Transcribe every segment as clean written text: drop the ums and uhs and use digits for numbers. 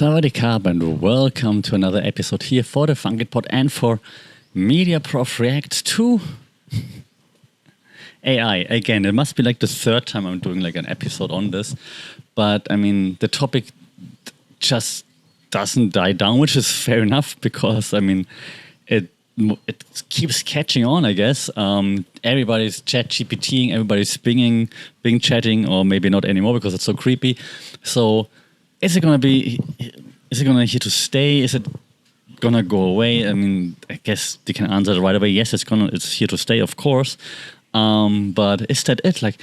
Sawadee Krap and welcome to another episode here for the FunKit and for MediaProf Reacts to AI. Again, it must be like the third time I'm doing like an episode on this, but I mean, the topic just doesn't die down, which is fair enough because I mean, it keeps catching on, I guess. Everybody's ChatGPTing, everybody's Bing chatting, or maybe not anymore because it's so creepy. So is it gonna here to stay? Is it gonna go away? I mean, I guess they can answer it right away. Yes, it's here to stay, of course. But is that it? Like,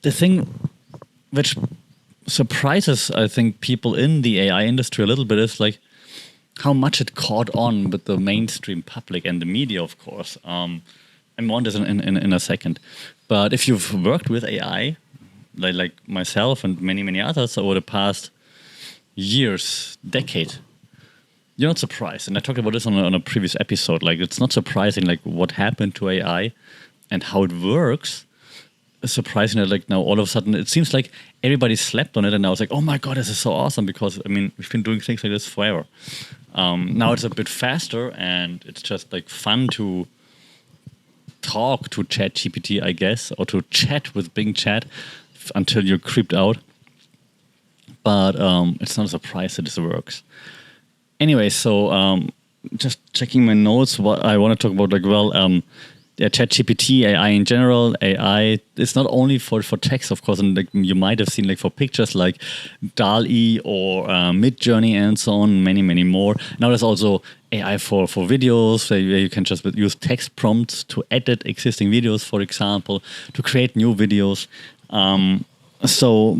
the thing which surprises, I think, people in the AI industry a little bit is like how much it caught on with the mainstream public and the media, of course. I'm on this in a second. But if you've worked with AI, like myself and many others over the past years, decade, you're not surprised. And I talked about this on a previous episode. Like, it's not surprising, like, what happened to AI and how it works. It's surprising that, like, now all of a sudden it seems like everybody slept on it, and I was like, oh my god, this is so awesome, because I mean, we've been doing things like this forever. Now it's a bit faster, and it's just like fun to talk to ChatGPT, I guess, or to chat with Bing Chat until you're creeped out. But it's not a surprise that this works. Anyway, so just checking my notes, what I want to talk about, like, well, ChatGPT, AI in general, AI, it's not only for text, of course, and like you might have seen, like, for pictures, like DALL-E or Midjourney and so on, many more. Now there's also AI for videos, where you can just use text prompts to edit existing videos, for example, to create new videos. So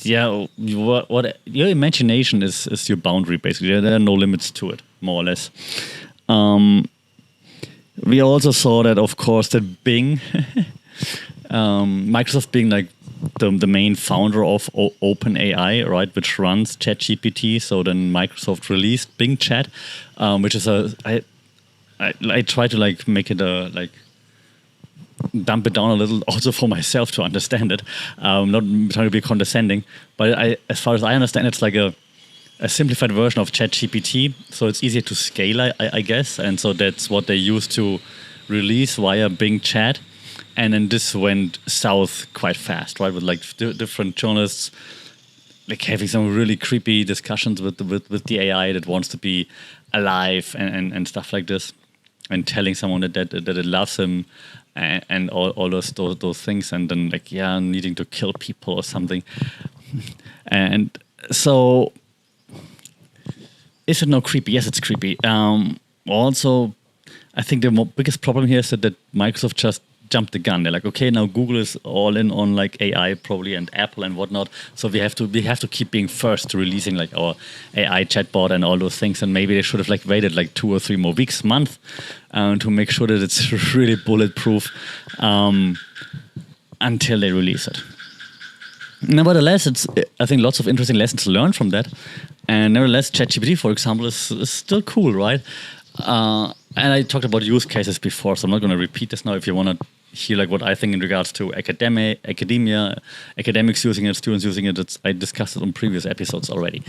yeah, what your imagination is your boundary, basically. There are no limits to it, more or less. We also saw that, of course, that Bing, Microsoft being like the main founder of OpenAI, right, which runs ChatGPT. So then Microsoft released Bing Chat, which is I try to like make it like dump it down a little also for myself to understand it. Not trying to be condescending, but as far as I understand, it's like a simplified version of ChatGPT, so it's easier to scale, I guess, and so that's what they used to release via Bing Chat, and then this went south quite fast, right? With like different journalists, like having some really creepy discussions with the AI that wants to be alive and stuff like this, and telling someone that it loves him, and all those things, and then like needing to kill people or something, and so. Is it now creepy? Yes, it's creepy. Also, I think the biggest problem here is that Microsoft just jumped the gun. They're like, okay, now Google is all in on like AI probably, and Apple and whatnot. So we have to keep being first to releasing like our AI chatbot and all those things. And maybe they should have like waited like 2 or 3 more weeks, month, to make sure that it's really bulletproof until they release it. Nevertheless, I think lots of interesting lessons learned from that. And nevertheless, ChatGPT, for example, is still cool, right? And I talked about use cases before, so I'm not going to repeat this now. If you want to hear like what I think in regards to academia, academics using it, students using it, I discussed it on previous episodes already.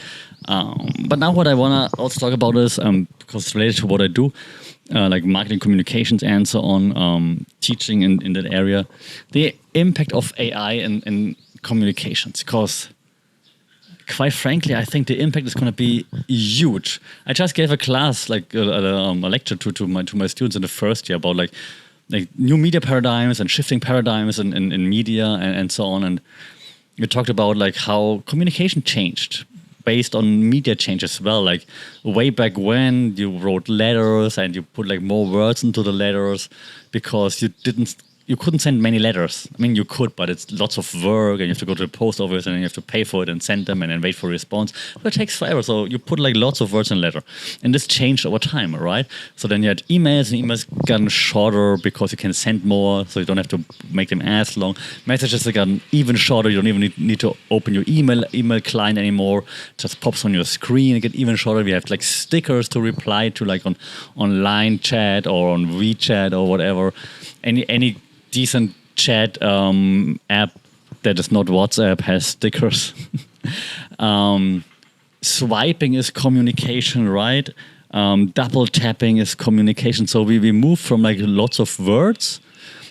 But now what I want to also talk about is, because it's related to what I do, like marketing communications and so on, teaching in that area, the impact of AI in communications, because quite frankly, I think the impact is going to be huge. I just gave a class, like a lecture to my students in the first year about like new media paradigms and shifting paradigms in media and so on. And we talked about like how communication changed based on media change as well. Like way back when you wrote letters and you put like more words into the letters because you couldn't send many letters. I mean, you could, but it's lots of work, and you have to go to the post office, and then you have to pay for it and send them, and then wait for a response. But it takes forever, so you put like lots of words in a letter. And this changed over time, right? So then you had emails, and emails gotten shorter because you can send more, so you don't have to make them as long. Messages have gotten even shorter. You don't even need to open your email client anymore. It just pops on your screen. It gets even shorter. We have like stickers to reply to, like on online chat or on WeChat or whatever. Any decent chat app that is not WhatsApp has stickers. swiping is communication, right? Double tapping is communication. So we move from like lots of words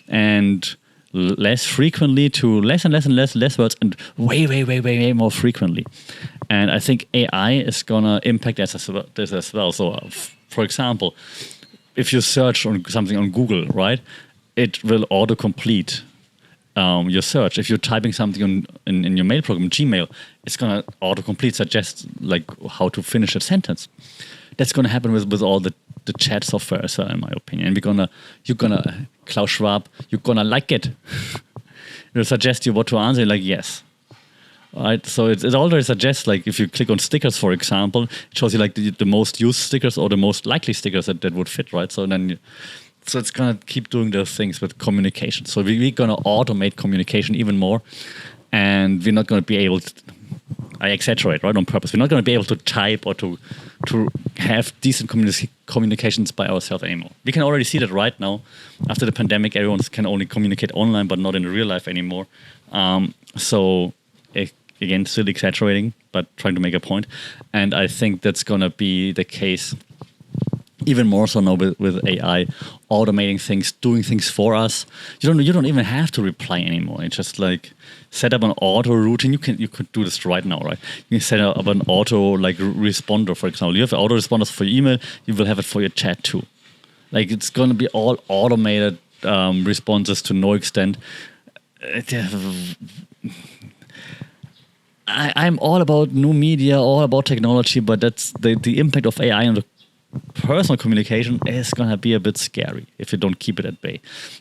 and less frequently to less and less words and way more frequently. And I think AI is gonna impact this as well. So, for example, if you search on something on Google, right, it will autocomplete your search. If you're typing something in your mail program, Gmail, it's gonna autocomplete, suggest like how to finish a sentence. That's gonna happen with all the chat software as well, in my opinion. And you're gonna Klaus Schwab, you're gonna like it. It'll suggest you what to answer, like yes. Right, so it already suggests, like if you click on stickers, for example, it shows you like the most used stickers or the most likely stickers that would fit, right? So then, so it's gonna keep doing those things with communication. So we're gonna automate communication even more, and we're not gonna be able to. I exaggerate, right, on purpose. We're not gonna be able to type or to have decent communications by ourselves anymore. We can already see that right now. After the pandemic, everyone can only communicate online, but not in real life anymore. Again, still exaggerating, but trying to make a point. And I think that's going to be the case even more so now with AI automating things, doing things for us. You don't even have to reply anymore. It's just like set up an auto routine. You could do this right now, right? You can set up an auto like responder, for example. You have auto responders for your email. You will have it for your chat too. Like it's going to be all automated responses to no extent. I'm all about new media, all about technology, but that's the impact of AI on the personal communication is gonna be a bit scary if you don't keep it at bay.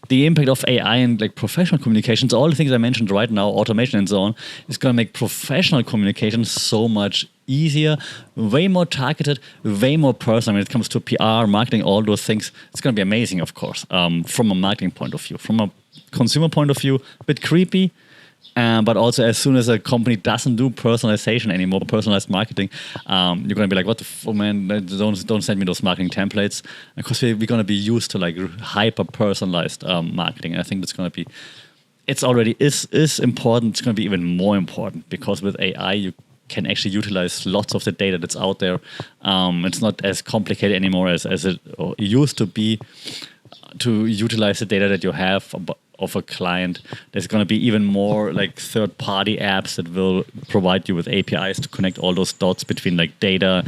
The impact of AI in like professional communications, all the things I mentioned right now, automation and so on, is gonna make professional communication so much easier, way more targeted, way more personal. When it comes to PR, marketing, all those things, it's gonna be amazing, of course, from a marketing point of view. From a consumer point of view, a bit creepy. But also, as soon as a company doesn't do personalization anymore, personalized marketing, you're gonna be like, "What the fuck, man? Don't send me those marketing templates." Because we're gonna be used to like hyper personalized marketing. And I think that's gonna be, it's already is important. It's gonna be even more important because with AI, you can actually utilize lots of the data that's out there. It's not as complicated anymore as it used to be to utilize the data that you have of a client. There's going to be even more like third-party apps that will provide you with APIs to connect all those dots between like data,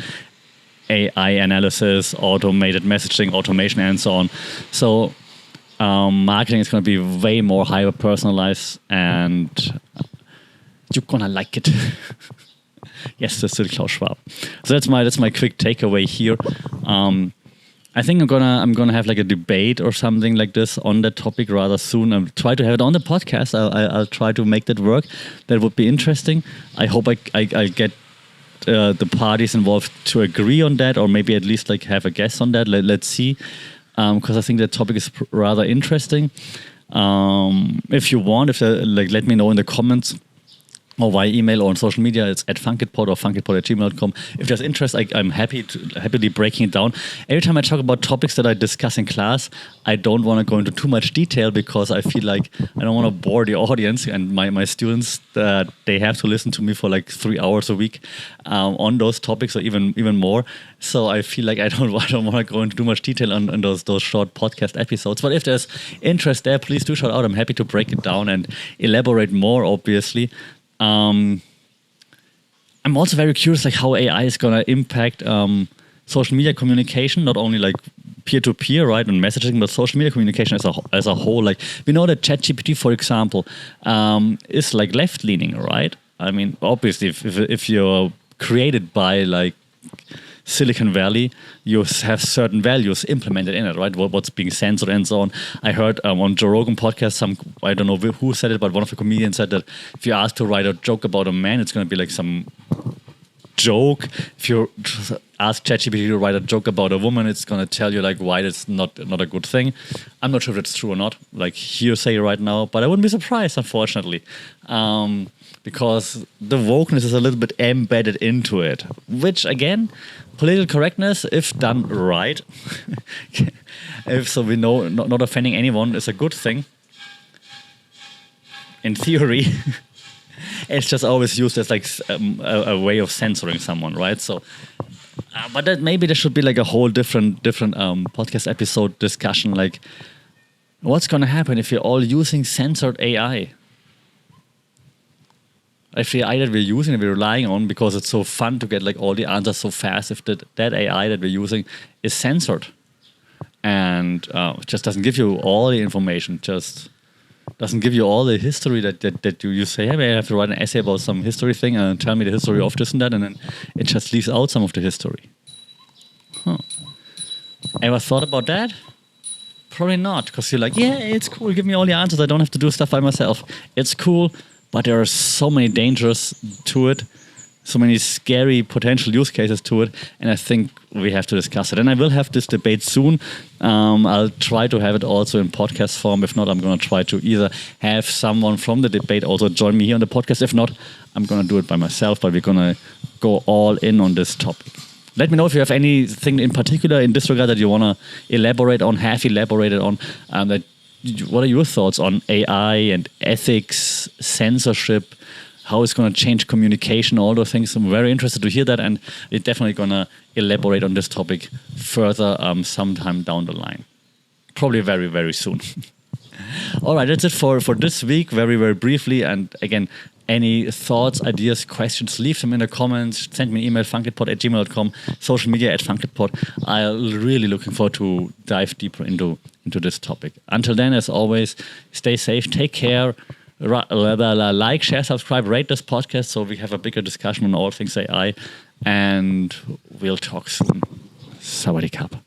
AI analysis, automated messaging, automation, and so on. So marketing is going to be way more hyper-personalized, and you're going to like it. Yes, that's still Klaus Schwab. So that's my quick takeaway here. I think I'm gonna have like a debate or something like this on that topic rather soon. I'll try to have it on the podcast. I'll try to make that work. That would be interesting. I hope I get the parties involved to agree on that, or maybe at least like have a guest on that. Let's see, because I think that topic is rather interesting. If you want, let me know in the comments. Or via email or on social media, it's at funkitpod or funkitpod@gmail.com. If there's interest, I'm happily breaking it down. Every time I talk about topics that I discuss in class, I don't want to go into too much detail because I feel like I don't want to bore the audience and my students. They have to listen to me for like 3 hours a week on those topics or even more. So I feel like I don't want to go into too much detail on those short podcast episodes. But if there's interest there, please do shout out. I'm happy to break it down and elaborate more, obviously. I'm also very curious like how AI is going to impact social media communication, not only like peer-to-peer, right, and messaging, but social media communication as a whole. Like we know that ChatGPT, for example, is like left-leaning, right? I mean, obviously, if you're created by like Silicon Valley, you have certain values implemented in it, right? What's being censored and so on. I heard on Joe Rogan podcast, I don't know who said it, but one of the comedians said that if you ask to write a joke about a man, it's going to be like some joke. If you ask ChatGPT to write a joke about a woman, it's going to tell you like why it's not a good thing. I'm not sure if it's true or not, like hearsay right now, but I wouldn't be surprised, unfortunately. Because the wokeness is a little bit embedded into it, which again, political correctness, if done right, we know not offending anyone is a good thing, in theory. it's just always used as like a way of censoring someone, right? So, but maybe there should be like a whole different podcast episode discussion, like what's going to happen if you're all using censored AI? If the AI that we're using and we're relying on because it's so fun to get like all the answers so fast, if that AI that we're using is censored and just doesn't give you all the information, just doesn't give you all the history that you say, hey, I have to write an essay about some history thing and tell me the history of this and that, and then it just leaves out some of the history. Ever thought about that? Probably not, because you're like, yeah, it's cool, give me all the answers, I don't have to do stuff by myself. It's cool, but there are so many dangers to it, so many scary potential use cases to it, and I think we have to discuss it. And I will have this debate soon. I'll try to have it also in podcast form. If not, I'm going to try to either have someone from the debate also join me here on the podcast. If not, I'm going to do it by myself, but we're going to go all in on this topic. Let me know if you have anything in particular in this regard that you want to elaborate on, have elaborated on. What are your thoughts on AI and ethics, censorship, how it's going to change communication, all those things? I'm very interested to hear that, and we're definitely going to elaborate on this topic further sometime down the line. Probably very, very soon. All right, that's it for this week, very, very briefly. And again, any thoughts, ideas, questions, leave them in the comments. Send me an email, funkitpod@gmail.com, social media @funkitpod. I'm really looking forward to dive deeper into this topic. Until then, as always, stay safe, take care, like, share, subscribe, rate this podcast so we have a bigger discussion on all things AI, and we'll talk soon. Sawadee Krap.